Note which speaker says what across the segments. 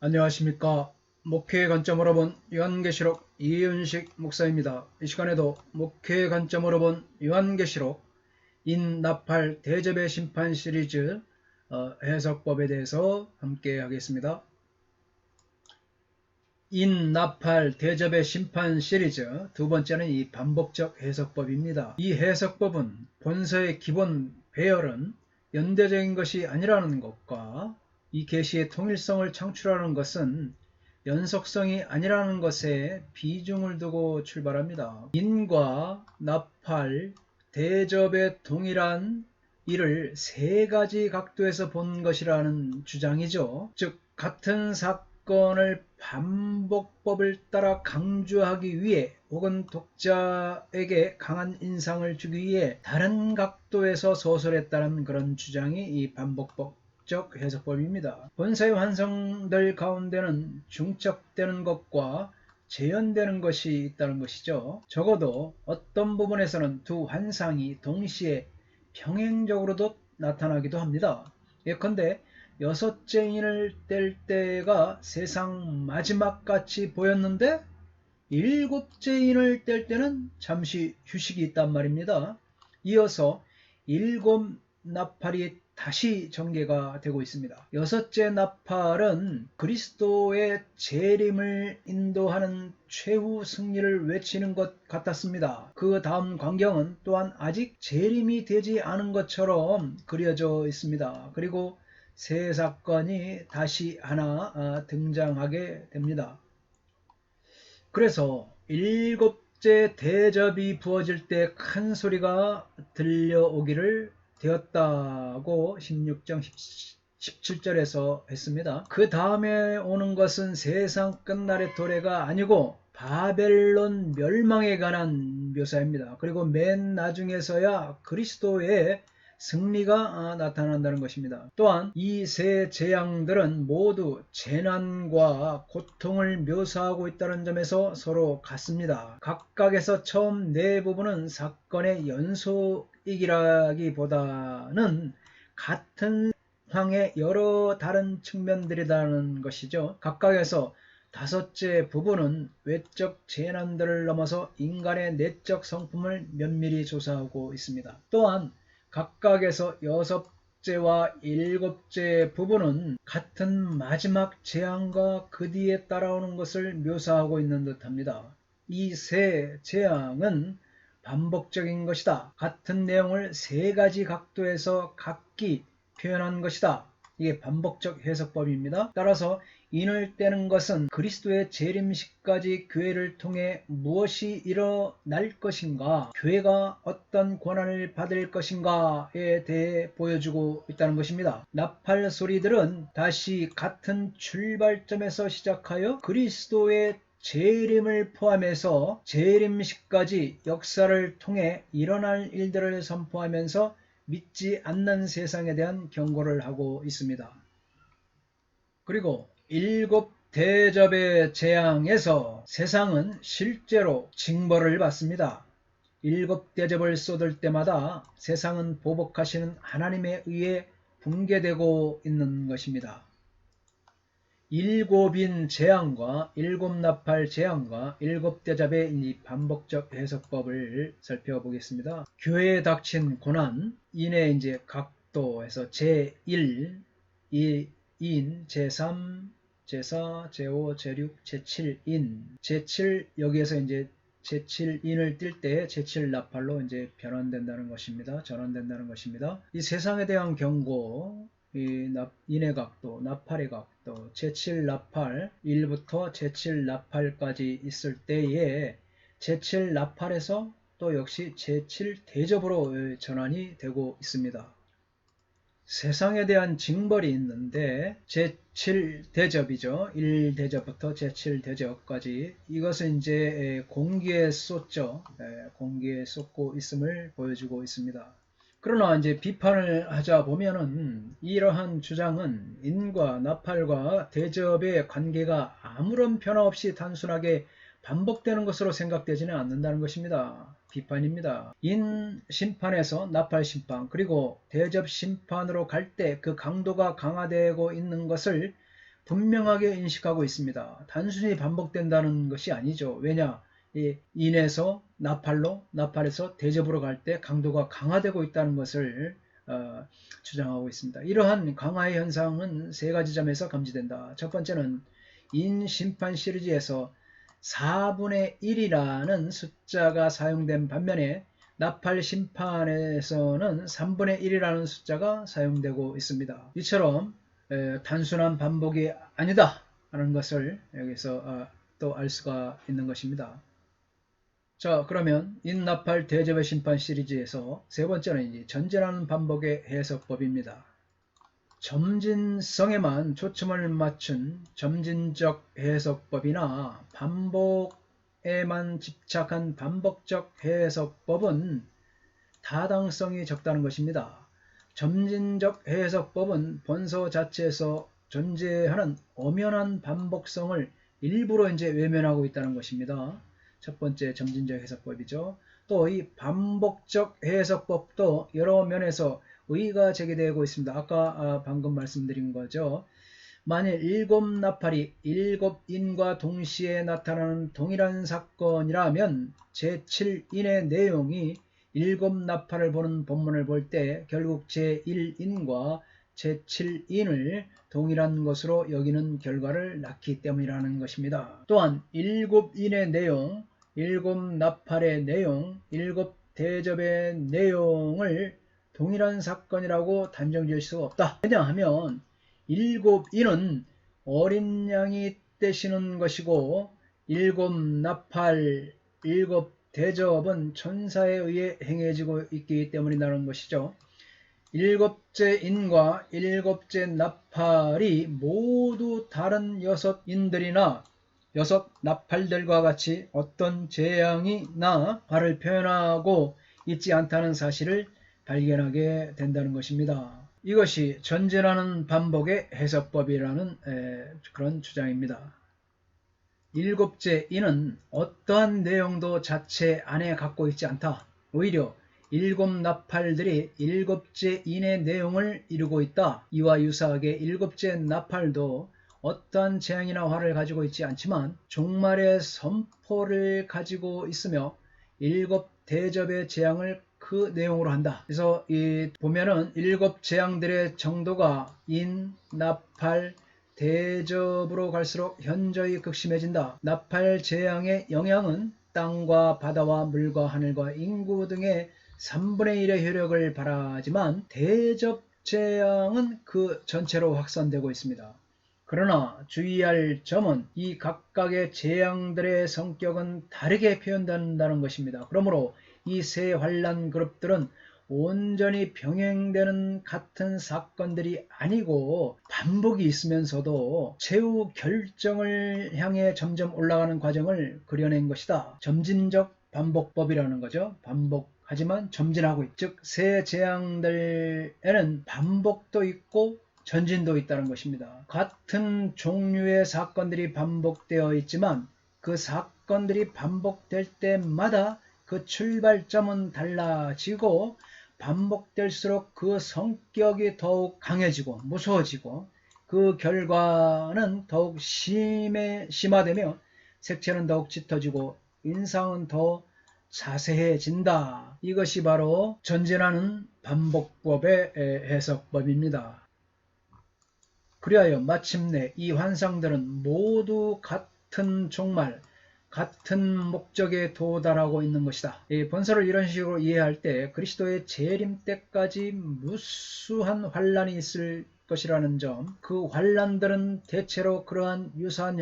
Speaker 1: 안녕하십니까. 목회의 관점으로 본 요한계시록 이윤식 목사입니다. 이 시간에도 목회의 관점으로 본 요한계시록 인나팔 대접의 심판 시리즈 해석법에 대해서 함께 하겠습니다. 인나팔 대접의 심판 시리즈 두 번째는 이 반복적 해석법입니다. 이 해석법은 본서의 기본 배열은 연대적인 것이 아니라는 것과 이 계시의 통일성을 창출하는 것은 연속성이 아니라는 것에 비중을 두고 출발합니다. 인과 나팔, 대접의 동일한 이를 세 가지 각도에서 본 것이라는 주장이죠. 즉 같은 사건을 반복법을 따라 강조하기 위해 혹은 독자에게 강한 인상을 주기 위해 다른 각도에서 소설했다는 그런 주장이 이 반복법 해석법입니다. 본서의 완성들 가운데는 중첩되는 것과 재현되는 것이 있다는 것이죠. 적어도 어떤 부분에서는 두 환상이 동시에 평행적으로도 나타나기도 합니다. 예컨대 여섯째 인을 뗄 때가 세상 마지막같이 보였는데 일곱째 인을 뗄 때는 잠시 휴식이 있단 말입니다. 이어서 일곱 나팔이 다시 전개가 되고 있습니다. 여섯째 나팔은 그리스도의 재림을 인도하는 최후 승리를 외치는 것 같았습니다. 그 다음 광경은 또한 아직 재림이 되지 않은 것처럼 그려져 있습니다. 그리고 새 사건이 다시 하나 등장하게 됩니다. 그래서 일곱째 대접이 부어질 때 큰 소리가 들려오기를 되었다고 16장 17절에서 했습니다. 그 다음에 오는 것은 세상 끝날의 도래가 아니고 바벨론 멸망에 관한 묘사입니다. 그리고 맨 나중에서야 그리스도의 승리가 나타난다는 것입니다. 또한 이 세 재앙들은 모두 재난과 고통을 묘사하고 있다는 점에서 서로 같습니다. 각각에서 처음 네 부분은 사건의 연속이기라기보다는 같은 상황의 여러 다른 측면들이라는 것이죠. 각각에서 다섯째 부분은 외적 재난들을 넘어서 인간의 내적 성품을 면밀히 조사하고 있습니다. 또한 각각에서 여섯째와 일곱째 부분은 같은 마지막 재앙과 그 뒤에 따라오는 것을 묘사하고 있는 듯합니다. 이 세 재앙은 반복적인 것이다. 같은 내용을 세 가지 각도에서 각기 표현한 것이다. 이게 반복적 해석법입니다. 따라서 인을 떼는 것은 그리스도의 재림식까지 교회를 통해 무엇이 일어날 것인가, 교회가 어떤 권한을 받을 것인가에 대해 보여주고 있다는 것입니다. 나팔 소리들은 다시 같은 출발점에서 시작하여 그리스도의 재림을 포함해서 재림식까지 역사를 통해 일어날 일들을 선포하면서 믿지 않는 세상에 대한 경고를 하고 있습니다. 그리고 일곱 대접의 재앙에서 세상은 실제로 징벌을 받습니다. 일곱 대접을 쏟을 때마다 세상은 보복하시는 하나님에 의해 붕괴되고 있는 것입니다. 일곱인 재앙과 일곱 나팔 재앙과 일곱 대접의 이 반복적 해석법을 살펴보겠습니다. 교회에 닥친 고난, 인의 이제 각도에서 제1, 인, 제3, 제4, 제5, 제6, 제7인, 제7 여기에서 이제 제7인을 띌 때 제7 나팔로 이제 변환된다는 것입니다. 전환된다는 것입니다. 이 세상에 대한 경고, 이 인의 각도, 나팔의 각도, 제7 나팔 1부터 제7 나팔까지 있을 때에 제7 나팔에서 또 역시 제7 대접으로 전환이 되고 있습니다. 세상에 대한 징벌이 있는데 제7대접이죠. 1대접부터 제7대접까지 이것은 이제 공기에 쏟죠. 공기에 쏟고 있음을 보여주고 있습니다. 그러나 이제 비판을 하자 보면은 이러한 주장은 인과 나팔과 대접의 관계가 아무런 변화 없이 단순하게 반복되는 것으로 생각되지는 않는다는 것입니다. 비판입니다. 인 심판에서 나팔 심판 그리고 대접 심판으로 갈 때 그 강도가 강화되고 있는 것을 분명하게 인식하고 있습니다. 단순히 반복된다는 것이 아니죠. 왜냐? 이 인에서 나팔로, 나팔에서 대접으로 갈 때 강도가 강화되고 있다는 것을 주장하고 있습니다. 이러한 강화의 현상은 세 가지 점에서 감지된다. 첫 번째는 인 심판 시리즈에서 4분의 1이라는 숫자가 사용된 반면에 나팔 심판에서는 3분의 1이라는 숫자가 사용되고 있습니다. 이처럼 단순한 반복이 아니다 라는 것을 여기서 또 알 수가 있는 것입니다. 자, 그러면 인나팔 대접의 심판 시리즈에서 세 번째는 전진하는 반복의 해석법입니다. 점진성에만 초점을 맞춘 점진적 해석법이나 반복에만 집착한 반복적 해석법은 타당성이 적다는 것입니다. 점진적 해석법은 본서 자체에서 존재하는 엄연한 반복성을 일부러 외면하고 있다는 것입니다. 첫 번째 점진적 해석법이죠. 또 이 반복적 해석법도 여러 면에서 의의가 제기되고 있습니다. 아까 방금 말씀드린 거죠. 만일 일곱 나팔이 일곱 인과 동시에 나타나는 동일한 사건이라면 제7인의 내용이 일곱 나팔을 보는 본문을 볼 때 결국 제1인과 제7인을 동일한 것으로 여기는 결과를 낳기 때문이라는 것입니다. 또한 일곱 인의 내용, 일곱 나팔의 내용, 일곱 대접의 내용을 동일한 사건이라고 단정 지을 수가 없다. 왜냐하면 일곱 인은 어린 양이 떼시는 것이고 일곱 나팔, 일곱 대접은 천사에 의해 행해지고 있기 때문이라는 것이죠. 일곱째 인과 일곱째 나팔이 모두 다른 여섯 인들이나 여섯 나팔들과 같이 어떤 재앙이나 화를 표현하고 있지 않다는 사실을 발견하게 된다는 것입니다. 이것이 전진하는 반복의 해석법이라는 그런 주장입니다. 일곱째 인은 어떠한 내용도 자체 안에 갖고 있지 않다. 오히려 일곱 나팔들이 일곱째 인의 내용을 이루고 있다. 이와 유사하게 일곱째 나팔도 어떠한 재앙이나 화를 가지고 있지 않지만 종말의 선포를 가지고 있으며 일곱 대접의 재앙을 그 내용으로 한다. 그래서 보면은 일곱 재앙들의 정도가 인, 나팔, 대접으로 갈수록 현저히 극심해진다. 나팔 재앙의 영향은 땅과 바다와 물과 하늘과 인구 등의 3분의 1의 효력을 발하지만 대접 재앙은 그 전체로 확산되고 있습니다. 그러나 주의할 점은 이 각각의 재앙들의 성격은 다르게 표현된다는 것입니다. 그러므로 이 세 환란 그룹들은 온전히 병행되는 같은 사건들이 아니고 반복이 있으면서도 최후 결정을 향해 점점 올라가는 과정을 그려낸 것이다. 점진적 반복법이라는 거죠. 반복하지만 점진하고 있다. 즉 세 재앙들에는 반복도 있고 전진도 있다는 것입니다. 같은 종류의 사건들이 반복되어 있지만 그 사건들이 반복될 때마다 그 출발점은 달라지고 반복될수록 그 성격이 더욱 강해지고 무서워지고 그 결과는 더욱 심화되며 색채는 더욱 짙어지고 인상은 더 자세해진다. 이것이 바로 전진하는 반복법의 해석법입니다. 그리하여 마침내 이 환상들은 모두 같은 종말, 같은 목적에 도달하고 있는 것이다. 이 본서를 이런 식으로 이해할 때 그리스도의 재림 때까지 무수한 환란이 있을 것이라는 점, 그 환란들은 대체로 그러한 유사한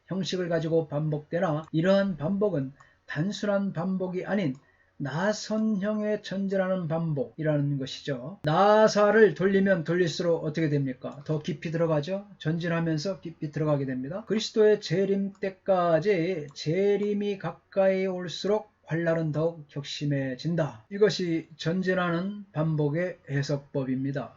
Speaker 1: 형식을 가지고 반복되나 이러한 반복은 단순한 반복이 아닌 나선형의 전진하는 반복이라는 것이죠. 나사를 돌리면 돌릴수록 어떻게 됩니까? 더 깊이 들어가죠. 전진하면서 깊이 들어가게 됩니다. 그리스도의 재림 때까지 재림이 가까이 올수록 환란은 더욱 격심해진다. 이것이 전진하는 반복의 해석법입니다.